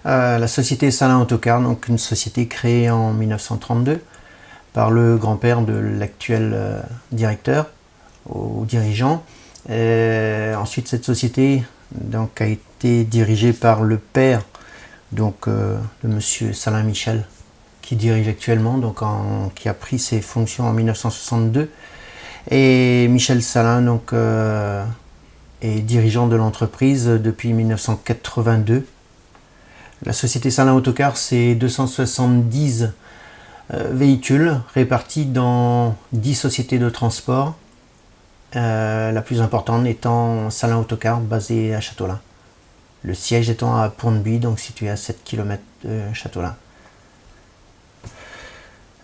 La société Salin Autocar, donc une société créée en 1932 par le grand-père de l'actuel directeur ou dirigeant. Ensuite, cette société donc, a été dirigée par le père donc, de monsieur Salin Michel, qui dirige actuellement, donc qui a pris ses fonctions en 1962. Et Michel Salin donc, est dirigeant de l'entreprise depuis 1982. La société Salin Autocar, c'est 270 véhicules répartis dans 10 sociétés de transport. La plus importante étant Salin Autocar, basée à Châteaulin. Le siège étant à Pont-de-Buis, donc situé à 7 km de Châteaulin.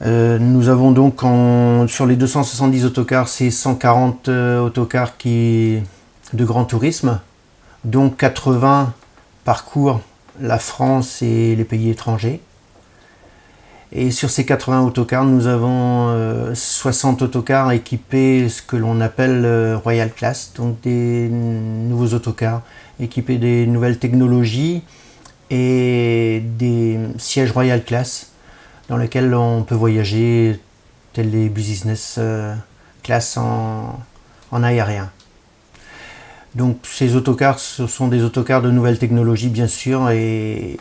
Nous avons donc sur les 270 autocars, c'est 140 autocars de grand tourisme, dont 80 parcourent la France et les pays étrangers. Et sur ces 80 autocars, nous avons 60 autocars équipés ce que l'on appelle Royal Class, donc des nouveaux autocars équipés des nouvelles technologies et des sièges Royal Class dans lesquels on peut voyager tels les business class en aérien. Donc ces autocars, ce sont des autocars de nouvelles technologies bien sûr, et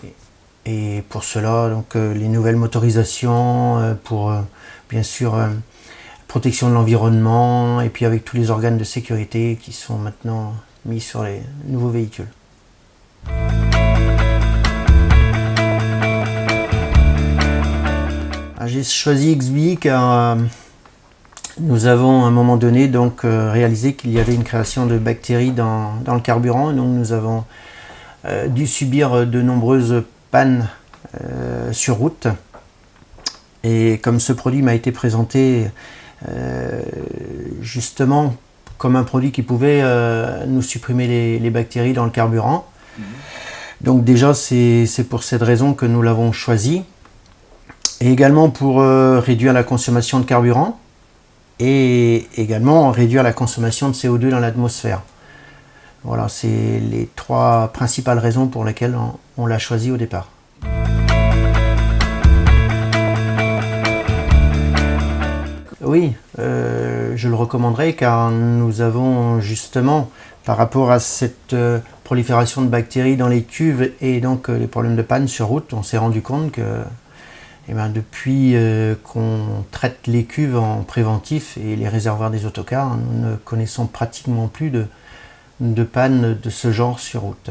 pour cela donc les nouvelles motorisations pour bien sûr protection de l'environnement, et puis avec tous les organes de sécurité qui sont maintenant mis sur les nouveaux véhicules. J'ai choisi XBI car nous avons à un moment donné donc réalisé qu'il y avait une création de bactéries dans le carburant, et donc nous avons dû subir de nombreuses pannes sur route. Et comme ce produit m'a été présenté justement comme un produit qui pouvait nous supprimer les bactéries dans le carburant, donc déjà c'est pour cette raison que nous l'avons choisi. Et également pour réduire la consommation de carburant et également réduire la consommation de CO2 dans l'atmosphère. Voilà, c'est les trois principales raisons pour lesquelles on l'a choisi au départ. Oui, je le recommanderais car nous avons justement, par rapport à cette prolifération de bactéries dans les cuves et donc les problèmes de panne sur route, on s'est rendu compte que depuis qu'on traite les cuves en préventif et les réservoirs des autocars, nous ne connaissons pratiquement plus de panne de ce genre sur route.